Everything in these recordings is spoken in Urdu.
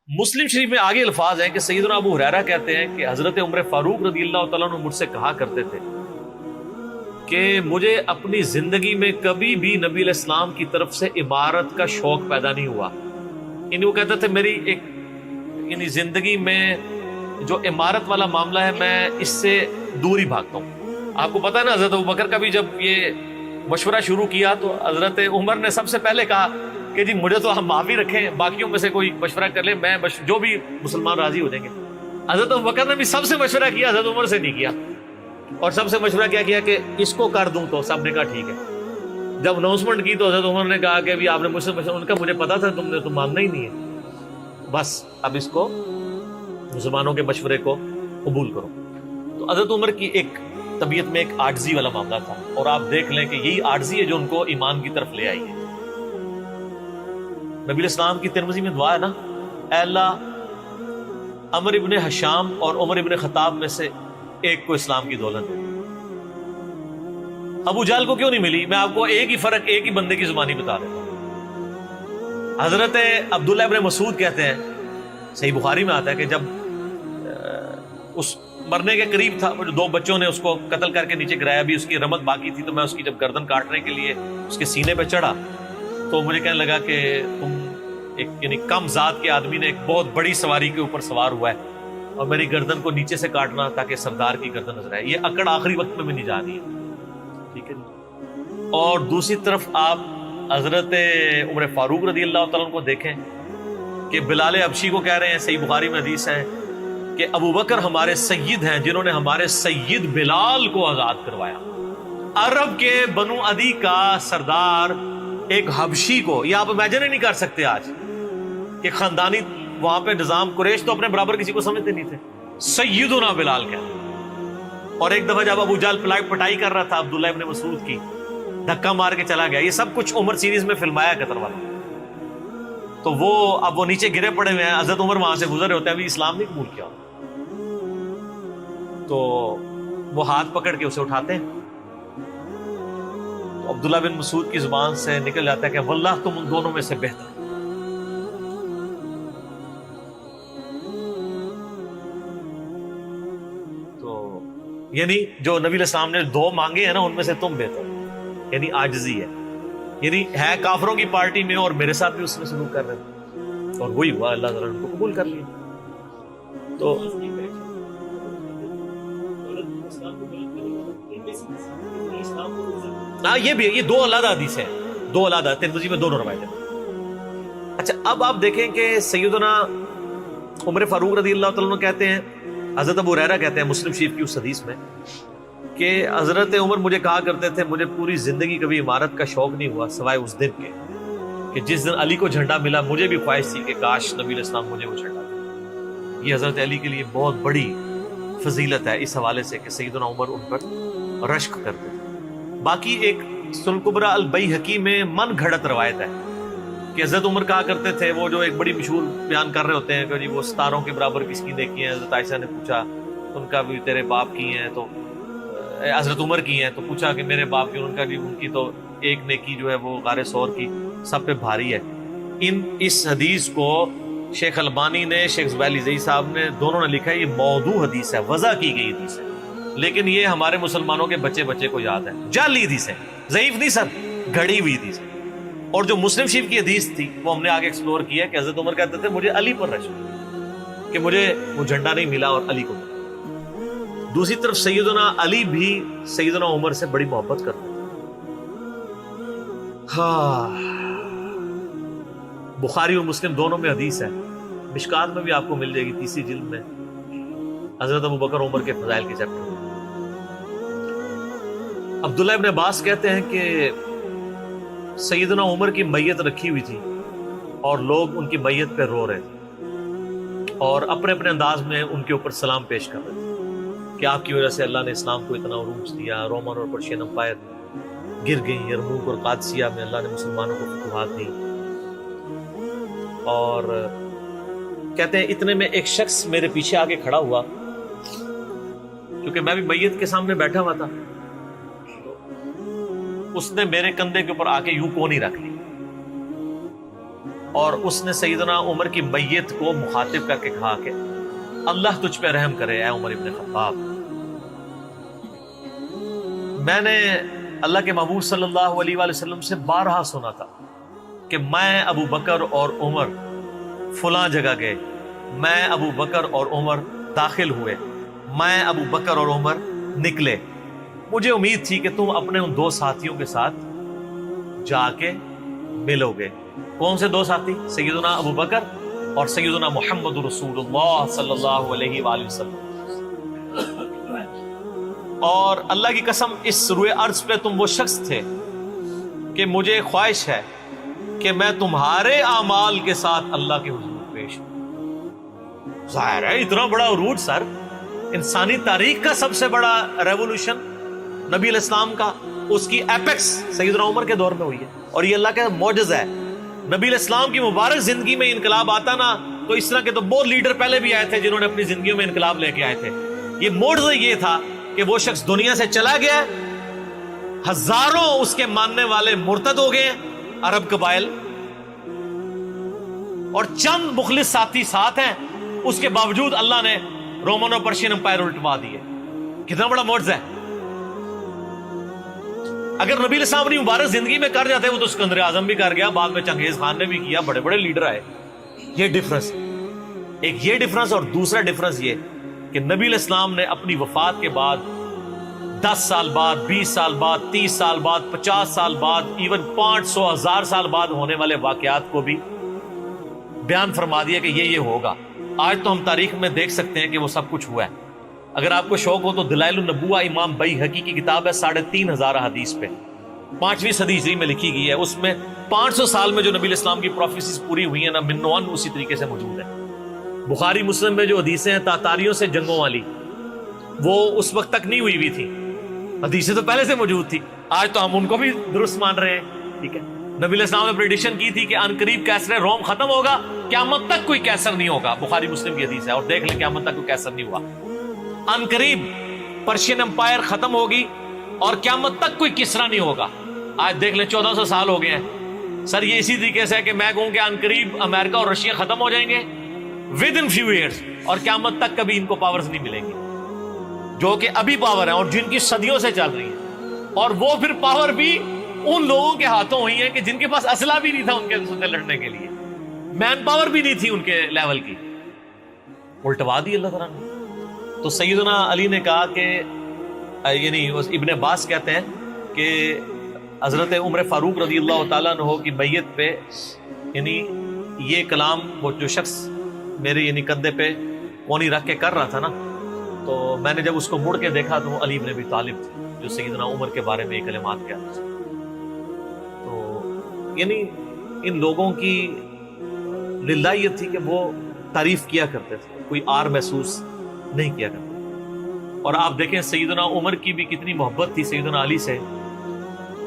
مسلم شریف میں آگے الفاظ ہیں کہ سیدنا ابو ہریرہ کہتے ہیں کہ حضرت عمر فاروق رضی اللہ تعالیٰ عنہ مجھ سے کہا کرتے تھے کہ مجھے اپنی زندگی میں کبھی بھی نبی علیہ السلام کی طرف سے عمارت کا شوق پیدا نہیں ہوا. یعنی وہ کہتے تھے میری ایک یعنی زندگی میں جو عمارت والا معاملہ ہے میں اس سے دور ہی بھاگتا ہوں. آپ کو پتا ہے نا حضرت ابوبکر کا بھی جب یہ مشورہ شروع کیا تو حضرت عمر نے سب سے پہلے کہا کہ جی مجھے تو ہم معافی رکھیں, باقیوں میں سے کوئی مشورہ کر لے, میں جو بھی مسلمان راضی ہو جائیں گے. حضرت ابوبکر نے بھی سب سے مشورہ کیا, حضرت عمر سے نہیں کیا. اور سب سے مشورہ کیا کیا کہ اس کو کر دوں, تو سب نے کہا ٹھیک ہے. جب اناؤنسمنٹ کی تو حضرت عمر نے کہا کہ ابھی آپ نے مجھ سے مشورہ, ان کا مجھے پتا تھا تم نے تو ماننا ہی نہیں ہے, بس اب اس کو مسلمانوں کے مشورے کو قبول کرو. تو حضرت عمر کی ایک طبیعت میں ایک عاجزی والا معاملہ تھا, اور آپ دیکھ لیں کہ یہی عاجزی ہے جو ان کو ایمان کی طرف لے آئی ہے. نبی علیہ السلام کی ترمذی میں دعا ہے نا, اے اللہ عمر ابن حشام اور عمر ابن خطاب میں سے ایک کو اسلام کی دولت دے. ابو جہل کو کیوں نہیں ملی؟ میں آپ کو ایک ہی فرق ایک ہی بندے کی زبانی بتا دیتا ہوں. حضرت عبداللہ ابن مسعود کہتے ہیں, صحیح بخاری میں آتا ہے کہ جب اس مرنے کے قریب تھا, جو دو بچوں نے اس کو قتل کر کے نیچے گرایا, بھی اس کی رمق باقی تھی, تو میں اس کی جب گردن کاٹنے کے لیے اس کے سینے پہ چڑھا تو مجھے کہنے لگا کہ تم ایک یعنی کم ذات کے آدمی نے ایک بہت بڑی سواری کے اوپر سوار ہوا ہے اور میری گردن کو نیچے سے کاٹنا تاکہ سردار کی گردن نظر آئے. یہ اکڑ آخری وقت میں بھی نہیں جا رہی ہے, ٹھیک ہے جی. اور دوسری طرف آپ حضرت عمر فاروق رضی اللہ تعالیٰ عنہ کو دیکھیں کہ بلال حبشی کو کہہ رہے ہیں, صحیح بخاری میں حدیث ہے کہ ابو بکر ہمارے سید ہیں جنہوں نے ہمارے سید بلال کو آزاد کروایا. عرب کے بنو عدی کا سردار ایک حبشی کو, یہ آپ امیجن ہی نہیں کر سکتے آج کہ خاندانی وہاں پہ نظام, قریش تو اپنے برابر کسی کو سمجھتے نہیں تھے, سیدنا بلال کیا. اور ایک دفعہ جب ابو جہل پٹائی کر رہا تھا عبداللہ ابن مسعود کی, دھکا مار کے چلا گیا. یہ سب کچھ عمر سیریز میں فلمایا قطر والا. تو وہ اب وہ نیچے گرے پڑے ہوئے ہیں, حضرت عمر وہاں سے گزر رہے ہوتے ہیں, ابھی اسلام نہیں قبول کیا. تو وہ ہاتھ پکڑ کے اسے اٹھاتے ہیں, تو عبداللہ بن مسعود کی زبان سے نکل جاتا ہے کہ واللہ تم ان دونوں میں سے بہتر. تو یعنی جو نبی علیہ السلام نے دو مانگے ہیں نا, ان میں سے تم بہتر, یعنی عاجزی ہے. یعنی ہے کافروں کی پارٹی میں اور میرے ساتھ بھی اس میں سلوک کر رہے ہیں, اور وہی ہوا, اللہ تعالیٰ نے ان کو قبول کر لیا. تو ہاں یہ بھی, یہ دو علیحدہ حدیث ہیں, دو علیحدہ, ترمذی میں دونوں روایتیں. اچھا اب آپ دیکھیں کہ سیدنا عمر فاروق رضی اللہ تعالیٰ عنہ کہتے ہیں, حضرت ابو ہریرہ کہتے ہیں مسلم شریف کی اس حدیث میں کہ حضرت عمر مجھے کہا کرتے تھے مجھے پوری زندگی کبھی عمارت کا شوق نہیں ہوا سوائے اس دن کے کہ جس دن علی کو جھنڈا ملا. مجھے بھی خواہش تھی کہ کاش نبی علیہ السلام مجھے وہ جھنڈا دے. یہ حضرت علی کے لیے بہت بڑی فضیلت ہے اس حوالے سے کہ سیدنا عمر ان پر رشک کرتے تھے. باقی ایک سنن کبریٰ البیہقی میں من گھڑت روایت ہے کہ حضرت عمر کہا کرتے تھے, وہ جو ایک بڑی مشہور بیان کر رہے ہوتے ہیں کہ جی وہ ستاروں کے برابر کس کی نیکی ہیں. حضرت عائشہ نے پوچھا ان کا بھی تیرے باپ کی ہیں, تو حضرت عمر کی ہیں, تو پوچھا کہ میرے باپ کی, ان کا بھی, ان کی تو ایک نیکی جو ہے وہ غار ثور کی سب پہ بھاری ہے. اس حدیث کو شیخ البانی نے, شیخ زبیلی زئی صاحب نے, دونوں نے لکھا ہے یہ موضوع حدیث ہے, وضع کی گئی حدیث ہے, لیکن یہ ہمارے مسلمانوں کے بچے کو یاد ہے. جعلی حدیث ہے, ضعیف نہیں سر, گھڑی ہوئی حدیث ہے. اور جو مسلم شریف کی حدیث تھی وہ ہم نے آگے ایکسپلور کیا کہ حضرت عمر کہتے تھے مجھے علی پر رشک کہ مجھے وہ جھنڈا نہیں ملا اور علی کو ملا. دوسری طرف سیدنا علی بھی سیدنا عمر سے بڑی محبت کرتے تھے. ہاں, بخاری اور مسلم دونوں میں حدیث ہے, مشکات میں بھی آپ کو مل جائے گی, تیسری جلد میں حضرت ابو بکر عمر کے فضائل کے چیپٹر میں. عبداللہ ابن عباس کہتے ہیں کہ سیدنا عمر کی میت رکھی ہوئی تھی اور لوگ ان کی میت پہ رو رہے تھے اور اپنے اپنے انداز میں ان کے اوپر سلام پیش کر رہے تھے کہ آپ کی وجہ سے اللہ نے اسلام کو اتنا عروج دیا, رومن اور پرشین امپائر گر گئی, یرموک اور قادسیہ میں اللہ نے مسلمانوں کو فتوحات دی. اور کہتے ہیں اتنے میں ایک شخص میرے پیچھے آ کے کھڑا ہوا, کیونکہ میں بھی میت کے سامنے بیٹھا ہوا تھا, اس نے میرے کندھے کے اوپر آ کے یوں کونی رکھ لی. اور اس نے سیدنا عمر کی میت کو مخاطب کر کے کہا کہ اللہ تجھ پہ رحم کرے اے عمر ابن خطاب، میں نے اللہ کے محبوب صلی اللہ علیہ وآلہ وسلم سے بارہا سنا تھا کہ میں ابو بکر اور عمر فلاں جگہ گئے، میں ابو بکر اور عمر داخل ہوئے، میں ابو بکر اور عمر نکلے، مجھے امید تھی کہ تم اپنے ان دو ساتھیوں کے ساتھ جا کے ملو گے۔ کون سے دو ساتھی؟ سیدنا ابو بکر اور سیدنا محمد رسول اللہ صلی اللہ علیہ وآلہ وسلم۔ اور اللہ کی قسم اس روئے ارض پہ تم وہ شخص تھے کہ مجھے خواہش ہے کہ میں تمہارے اعمال کے ساتھ اللہ کے حضور پیش ہوں۔ ظاہر ہے اتنا بڑا عروج سر، انسانی تاریخ کا سب سے بڑا ریولوشن نبی علیہ السلام کا، اس کی ایپیکس سیدنا عمر کے دور میں ہوئی ہے، اور یہ اللہ کا معجزہ ہے۔ نبی علیہ السلام کی مبارک زندگی میں انقلاب آتا نا تو اس طرح کے تو بہت لیڈر پہلے بھی آئے تھے جنہوں نے اپنی زندگیوں میں انقلاب لے کے آئے تھے۔ یہ معجزہ یہ تھا کہ وہ شخص دنیا سے چلا گیا، ہزاروں اس کے ماننے والے مرتد ہو گئے عرب قبائل، اور چند مخلص ساتھی ساتھ ہیں، اس کے باوجود اللہ نے رومن اور پرشین امپائر الٹوا دیے۔ کتنا بڑا معجزہ ہے۔ اگر نبی علیہ السلام اپنی مبارک زندگی میں کر جاتے، وہ تو اسکندر اعظم بھی کر گیا، بعد میں چنگیز خان نے بھی کیا، بڑے بڑے لیڈر آئے۔ یہ ڈفرنس، ایک یہ ڈفرنس، اور دوسرا ڈفرنس یہ کہ نبی علیہ السلام نے اپنی وفات کے بعد 10 سال بعد، 20 سال بعد، 30 سال بعد، 50 سال بعد، ایون 500 1000 سال بعد ہونے والے واقعات کو بھی بیان فرما دیا کہ یہ ہوگا۔ آج تو ہم تاریخ میں دیکھ سکتے ہیں کہ وہ سب کچھ ہوا ہے۔ اگر آپ کو شوق ہو تو دلائل النبوہ امام بیہقی کی کتاب ہے، 3500 حدیث پہ، 5ویں صدی ہجری میں لکھی گئی ہے۔ اس میں 500 سال میں جو نبی علیہ السلام کی پروفیسیز پوری ہوئی ہیں نا، من نوان اسی طریقے سے موجود ہے۔ بخاری مسلم میں جو حدیثیں ہیں تاتاریوں سے جنگوں والی، وہ اس وقت تک نہیں ہوئی تھی، حدیثیں تو پہلے سے موجود تھی، آج تو ہم ان کو بھی درست مان رہے ہیں۔ ٹھیک ہے، نبی علیہ السلام نے پریڈکشن کی تھی کہ ان قریب کیسر روم ختم ہوگا، قیامت تک کوئی کیسر نہیں ہوگا، بخاری مسلم کی حدیث ہے، اور دیکھ لیں قیامت تک کوئی کیسر نہیں ہوا۔ ان قریب پرشین امپائر ختم ہوگی اور قیامت تک کوئی کسرا نہیں ہوگا۔ آج دیکھ لیں 1400 سال ہو گئے ہیں سر۔ یہ اسی طریقے سے ہے کہ میں کہوں کہ ان قریب امریکہ اور رشیا ختم ہو جائیں گے ود ان فیو ایئرس، اور قیامت تک کبھی ان کو پاورز نہیں ملیں گی جو کہ ابھی پاور ہیں اور جن کی صدیوں سے چل رہی ہیں، اور وہ پھر پاور بھی ان لوگوں کے ہاتھوں ہوئی ہے کہ جن کے پاس اسلحہ بھی نہیں تھا ان کے سے لڑنے کے لیے، مین پاور بھی نہیں تھی ان کے لیول کی، الٹوا دی اللہ تعالیٰ نے۔ تو سیدنا علی نے کہا کہ یعنی ابن عباس کہتے ہیں کہ حضرت عمر فاروق رضی اللہ تعالیٰ عنہ کی میت پہ یعنی یہ کلام وہ جو شخص میرے یعنی کندھے پہ کونی رکھ کے کر رہا تھا نا، تو میں نے جب اس کو مڑ کے دیکھا تو وہ علی بن ابی طالب تھے جو سیدنا عمر کے بارے میں یہ کلمات کہتے تھے۔ تو یعنی ان لوگوں کی للہیت تھی کہ وہ تعریف کیا کرتے تھے، کوئی آر محسوس نہیں کیا کرتے۔ اور آپ دیکھیں سیدنا عمر کی بھی کتنی محبت تھی سیدنا علی سے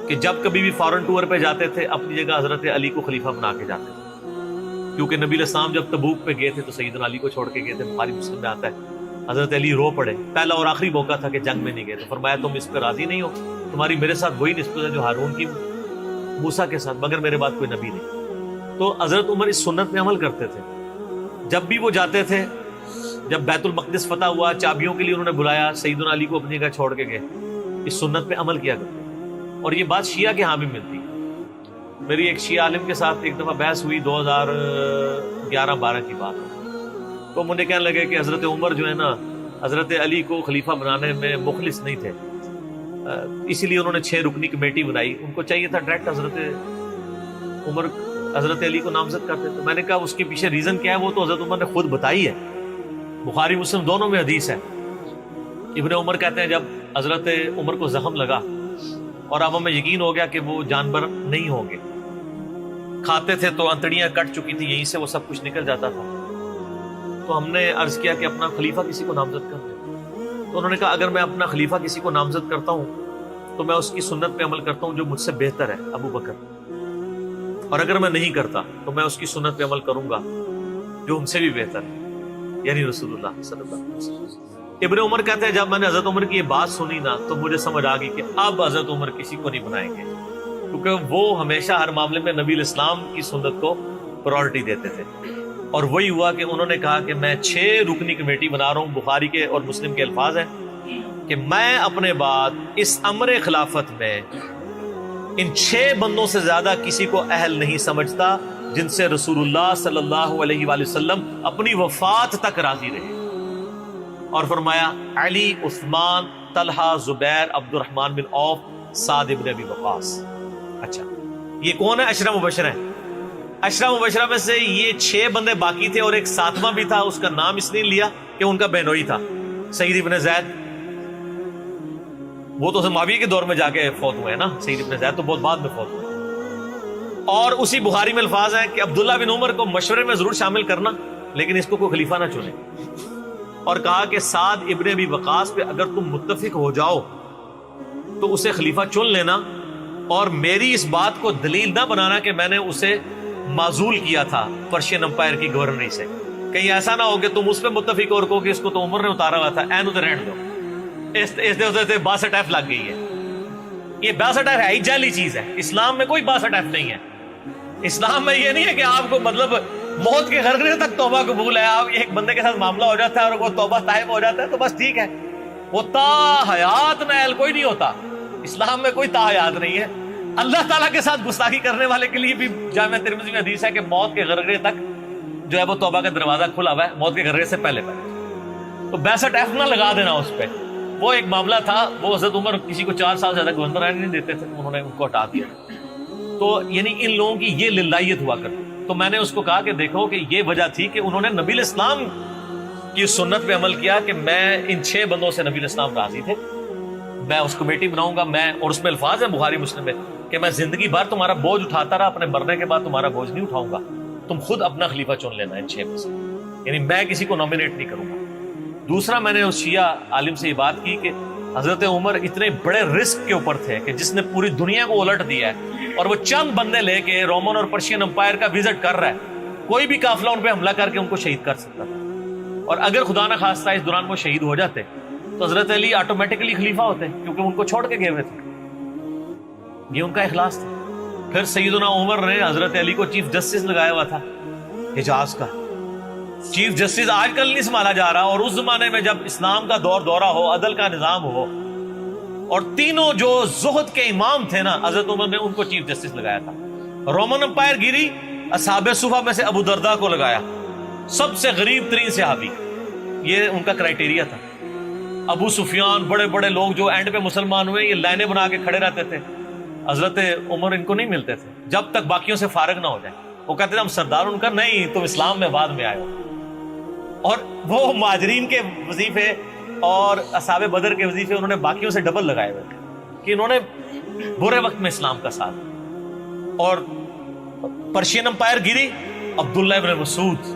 کہ جب کبھی بھی فارن ٹور پہ جاتے تھے اپنی جگہ حضرت علی کو خلیفہ بنا کے جاتے تھے، کیونکہ نبی علیہ السلام جب تبوک پہ گئے تھے تو سیدنا علی کو چھوڑ کے گئے تھے۔ بخاری مسلم میں آتا ہے حضرت علی رو پڑے، پہلا اور آخری موقع تھا کہ جنگ میں نہیں گئے، تو فرمایا تم اس پہ راضی نہیں ہو، تمہاری میرے ساتھ وہی نسبت ہے جو ہارون کی موسیٰ کے ساتھ، مگر میرے بعد کوئی نبی نہیں۔ تو حضرت عمر اس سنت میں عمل کرتے تھے، جب بھی وہ جاتے تھے، جب بیت المقدس فتح ہوا چابیوں کے لیے انہوں نے بلایا، سیدنا علی کو اپنی جگہ چھوڑ کے گئے، اس سنت پہ عمل کیا کرتے۔ اور یہ بات شیعہ کے ہاں بھی ملتی۔ میری ایک شیعہ عالم کے ساتھ ایک دفعہ بحث ہوئی 2011-12 کی بات، تو مجھے کہنے لگے کہ حضرت عمر جو ہے نا حضرت علی کو خلیفہ بنانے میں مخلص نہیں تھے، اسی لیے انہوں نے 6 رکنی کمیٹی بنائی، ان کو چاہیے تھا ڈائریکٹ حضرت عمر حضرت علی کو نامزد کرتے۔ تو میں نے کہا اس کے پیچھے ریزن کیا ہے، وہ تو حضرت عمر نے خود بتائی ہے، بخاری مسلم دونوں میں حدیث ہے۔ ابن عمر کہتے ہیں جب حضرت عمر کو زخم لگا اور اب ہمیں یقین ہو گیا کہ وہ جانور نہیں ہوں گے، کھاتے تھے تو انتڑیاں کٹ چکی تھی، یہیں سے وہ سب کچھ نکل جاتا تھا، تو ہم نے عرض کیا کہ اپنا خلیفہ کسی کو نامزد کر دیں۔ تو انہوں نے کہا اگر میں اپنا خلیفہ کسی کو نامزد کرتا ہوں تو میں اس کی سنت پہ عمل کرتا ہوں جو مجھ سے بہتر ہے، ابو بکر، اور اگر میں نہیں کرتا تو میں اس کی سنت پہ عمل کروں گا جو ان سے بھی بہتر ہے، یعنی رسول اللہ صلی اللہ علیہ وسلم۔ ابن عمر کہتے ہیں جب میں نے حضرت عمر کی یہ بات سنی نا تو مجھے سمجھ آ گئی کہ اب حضرت عمر کسی کو نہیں بنائیں گے، کیونکہ وہ ہمیشہ ہر معاملے میں نبی علیہ السلام کی سنت کو پرائورٹی دیتے تھے. اور وہی ہوا کہ انہوں نے کہا کہ میں 6 رکنی کمیٹی بنا رہا ہوں. بخاری کے اور مسلم کے الفاظ ہیں کہ میں اپنے بعد اس امر خلافت میں ان 6 بندوں سے زیادہ کسی کو اہل نہیں سمجھتا جن سے رسول اللہ صلی اللہ علیہ وآلہ وسلم اپنی وفات تک راضی رہے. اور فرمایا علی، عثمان، طلحہ، زبیر، عبد الرحمن بن عوف، سعد ابن ابی وقاص. اچھا یہ کون ہے؟ عشرہ مبشرہ ہیں. عشرہ مبشرہ میں سے یہ 6 بندے باقی تھے اور ایک 7واں بھی تھا. اس کا نام اس نے لیا کہ ان کا بہنوئی تھا، سعید ابن زید. وہ تو معاویہ کے دور میں جا کے فوت ہوئے ہیں نا. سعید ابن زید تو بہت بعد میں فوت ہوئے. اور اسی بخاری میں الفاظ ہیں کہ عبداللہ بن عمر کو مشورے میں ضرور شامل کرنا لیکن اس کو کوئی خلیفہ نہ چنے. اور کہا کہ سعد ابن ابی وقاص پہ اگر تم متفق ہو جاؤ تو اسے خلیفہ چن لینا، اور میری اس بات کو دلیل نہ بنانا کہ میں نے اسے معزول کیا تھا پرشین امپائر کی گورنری سے. کہیں ایسا نہ ہو کہ تم اس پہ متفق اور کہو کہ اس کو تو عمر نے اتارا ہوا تھا، اینو تے رہن دو. اس باسٹ ایف لگ گئی ہے. یہ باسٹ ایف ہے ہی جعلی چیز ہے. اسلام میں کوئی باسٹ ایف نہیں ہے. اسلام میں یہ نہیں ہے کہ آپ کو مطلب موت کے غرغرے تک توبہ قبول ہے. آپ ایک بندے کے ساتھ معاملہ ہو جاتا ہے اور وہ توبہ طائب ہو جاتا ہے تو بس ٹھیک ہے. وہ تا حیات نائل کوئی نہیں ہوتا. اسلام میں کوئی تا حیات نہیں ہے. اللہ تعالیٰ کے ساتھ گستاخی کرنے والے کے لیے بھی جامع ترمذی میں حدیث ہے کہ موت کے غرغرے تک جو ہے وہ توبہ کا دروازہ کھلا ہوا ہے، موت کے غرغرے سے پہلے. تو 62 ایف نہ لگا دینا اس پہ. وہ ایک معاملہ تھا، وہ حضرت عمر کسی کو 4 سال زیادہ گورنر رہنے نہیں دیتے تھے، انہوں نے ان کو ہٹا دیا. تو یعنی ان لوگوں کی یہ للہیت ہوا کرتی. تو میں نے اس کو کہا کہ دیکھو کہ یہ وجہ تھی کہ انہوں نے نبی الاسلام کی سنت پہ عمل کیا کہ میں ان 6 بندوں سے نبی الاسلام راضی تھے، میں اس کمیٹی بناؤں گا. میں اور اس میں الفاظ ہیں بخاری مسلم میں کہ میں زندگی بھر تمہارا بوجھ اٹھاتا رہا، اپنے مرنے کے بعد تمہارا بوجھ نہیں اٹھاؤں گا، تم خود اپنا خلیفہ چن لینا ان 6 میں سے. یعنی میں کسی کو نامینیٹ نہیں کروں گا. دوسرا میں نے اس شیعہ عالم سے یہ بات کی کہ حضرت عمر اتنے بڑے رسک کے اوپر تھے کہ جس نے پوری دنیا کو الٹ دیا ہے اور وہ چند بندے لے کے رومن اور پرشین امپائر کا وزٹ کر رہا ہے. کوئی بھی قافلہ ان پہ حملہ کر کے ان کو شہید کر سکتا تھا. اور اگر خدا نہ خواستہ اس دوران وہ شہید ہو جاتے تو حضرت علی آٹومیٹکلی خلیفہ ہوتے کیونکہ ان کو چھوڑ کے گئے ہوئے تھے. یہ ان کا اخلاص تھا. پھر سیدنا عمر نے حضرت علی کو چیف جسٹس لگایا ہوا تھا حجاز کا. چیف جسٹس آج کل نہیں سنبھالا جا رہا، اور اس زمانے میں جب اسلام کا دورہ ہو، عدل کا نظام ہو، اور تینوں جو زہد کے امام تھے نا، حضرت عمر نے ان کو چیف جسٹس لگایا تھا. رومن امپائر گری، اصحاب صفہ میں سے ابو درداء کو لگایا، سب سے غریب ترین صحابی. یہ ان کا کرائٹیریا تھا. ابو سفیان، بڑے بڑے لوگ جو اینڈ پہ مسلمان ہوئے، یہ لائنیں بنا کے کھڑے رہتے تھے. حضرت عمر ان کو نہیں ملتے تھے جب تک باقیوں سے فارغ نہ ہو جائے. وہ کہتے تھے ہم سردار. ان کا نہیں، تم اسلام میں بعد میں آئے ہو. اور وہ مہاجرین کے وظیفے اور اصحاب بدر کے وظیفے انہوں نے باقیوں سے ڈبل لگائے ہوئے کہ انہوں نے برے وقت میں اسلام کا ساتھ. اور پرشین امپائر گری، عبداللہ ابن مسعود،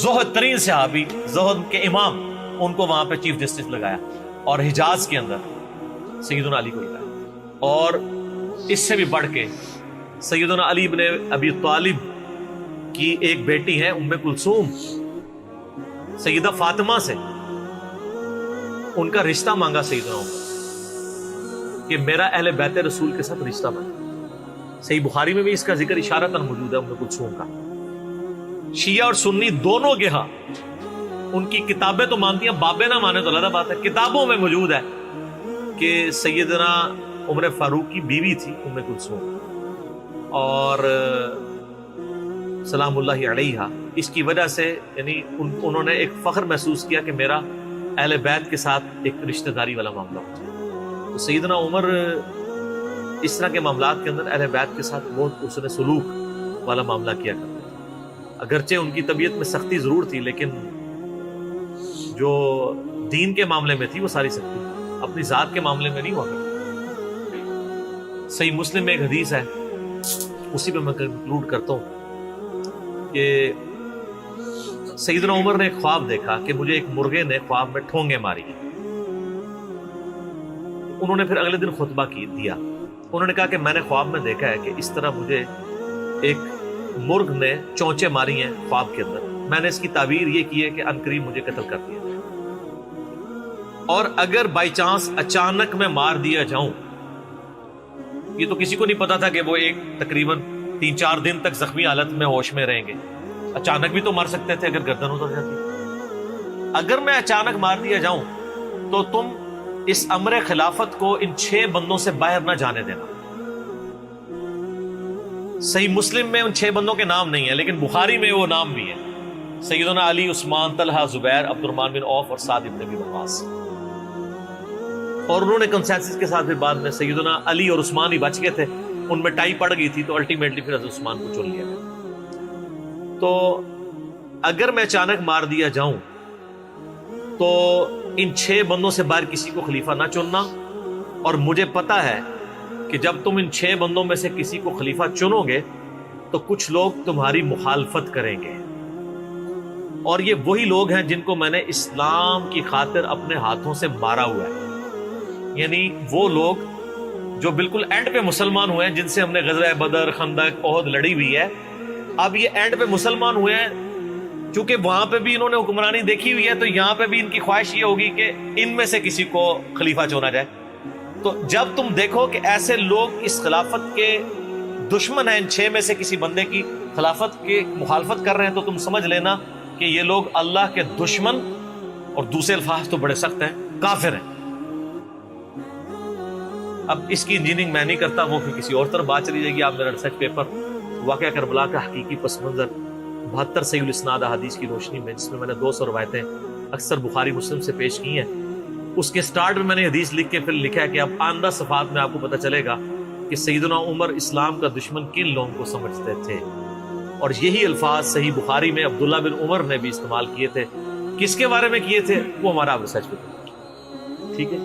زہد ترین صحابی، زہد کے امام، ان کو وہاں پہ چیف جسٹس لگایا. اور حجاز کے اندر سیدنا علی کو لگایا. اور اس سے بھی بڑھ کے سیدنا علی بن ابی طالب کی ایک بیٹی ہے ام کلثوم، سیدہ فاطمہ سے ان کا رشتہ مانگا سیدنا عمر کہ میرا اہل بیت رسول کے ساتھ رشتہ بنا. صحیح بخاری میں بھی اس کا ذکر اشارتاً موجود ہے ام کلثوم کا. شیعہ اور سنی دونوں کے ہاں ان کی کتابیں تو مانتی ہیں، بابے نہ مانے تو الگ بات ہے. کتابوں میں موجود ہے کہ سیدنا عمر فاروق کی بیوی تھی ام کلثوم، اور سلام اللہ علیہا. اس کی وجہ سے یعنی انہوں نے ایک فخر محسوس کیا کہ میرا اہل بیت کے ساتھ ایک رشتہ داری والا معاملہ ہوتا ہے. تو سیدنا عمر اس طرح کے معاملات کے اندر اہل بیت کے ساتھ بہت حسن سلوک والا معاملہ کیا کرتے تھے. اگرچہ ان کی طبیعت میں سختی ضرور تھی لیکن جو دین کے معاملے میں تھی وہ ساری سختی اپنی ذات کے معاملے میں نہیں ہوا کرتی. صحیح مسلم میں ایک حدیث ہے، اسی پہ میں کنکلوڈ کرتا ہوں کہ سیدنا عمر نے ایک خواب دیکھا کہ مجھے ایک مرغے نے خواب میں ٹھونگے ماری. انہوں نے پھر اگلے دن خطبہ دیا. انہوں نے کہا کہ میں نے خواب میں دیکھا ہے کہ اس طرح مجھے ایک مرغ نے چونچے ماری ہیں خواب کے اندر. میں نے اس کی تعبیر یہ کی ہے کہ عنقریب مجھے قتل کر دیا، اور اگر بائی چانس اچانک میں مار دیا جاؤں، یہ تو کسی کو نہیں پتا تھا کہ وہ ایک تقریباً 3-4 دن تک زخمی حالت میں ہوش میں رہیں گے. اچانک بھی تو مر سکتے تھے اگر گردن اتر جاتی. اگر میں اچانک مار دیا جاؤں تو تم اس امر خلافت کو ان 6 بندوں سے باہر نہ جانے دینا. صحیح مسلم میں ان 6 بندوں کے نام نہیں ہیں، لیکن بخاری میں وہ نام بھی ہیں: سیدنا علی، عثمان، طلحہ، زبیر، عبد الرحمن بن عوف اور سعد بن ابی وقاص. اور انہوں نے کنسنسس کے ساتھ پھر بعد میں سیدنا علی اور عثمان ہی بچ گئے تھے، ان میں ٹائی پڑ گئی تھی تو الٹیمیٹلی پھر حضرت عثمان کو چن لیا گیا. تو اگر میں اچانک مار دیا جاؤں تو ان 6 بندوں سے باہر کسی کو خلیفہ نہ چننا. اور مجھے پتا ہے کہ جب تم ان 6 بندوں میں سے کسی کو خلیفہ چنو گے تو کچھ لوگ تمہاری مخالفت کریں گے، اور یہ وہی لوگ ہیں جن کو میں نے اسلام کی خاطر اپنے ہاتھوں سے مارا ہوا ہے. یعنی وہ لوگ جو بالکل اینڈ پہ مسلمان ہوئے ہیں، جن سے ہم نے غزوہ بدر، خندق، احد لڑی ہوئی ہے. اب یہ اینڈ پہ مسلمان ہوئے ہیں، چونکہ وہاں پہ بھی انہوں نے حکمرانی دیکھی ہوئی ہے، تو یہاں پہ بھی ان کی خواہش یہ ہوگی کہ ان میں سے کسی کو خلیفہ چنا جائے. تو جب تم دیکھو کہ ایسے لوگ اس خلافت کے دشمن ہیں، ان 6 میں سے کسی بندے کی خلافت کی مخالفت کر رہے ہیں، تو تم سمجھ لینا کہ یہ لوگ اللہ کے دشمن، اور دوسرے الفاظ تو بڑے سخت ہیں، کافر ہیں. اب اس کی انجینئرنگ میں نہیں کرتا، وہ پھر کسی اور طرف بات چلی جائے گی. آپ میرا ریسرچ پیپر واقعہ کربلا کا حقیقی پس منظر 72 صحیح الاسناد احادیث کی روشنی میں، جس میں میں نے 200 روایتیں اکثر بخاری مسلم سے پیش کی ہیں، اس کے سٹارٹ میں نے حدیث لکھ کے پھر لکھا ہے کہ اب آئندہ صفحات میں آپ کو پتہ چلے گا کہ سیدنا عمر اسلام کا دشمن کن لوگوں کو سمجھتے تھے. اور یہی الفاظ صحیح بخاری میں عبداللہ بن عمر نے بھی استعمال کیے تھے. کس کے بارے میں کیے تھے وہ ہمارا اب ریسرچ پیپر. ٹھیک ہے.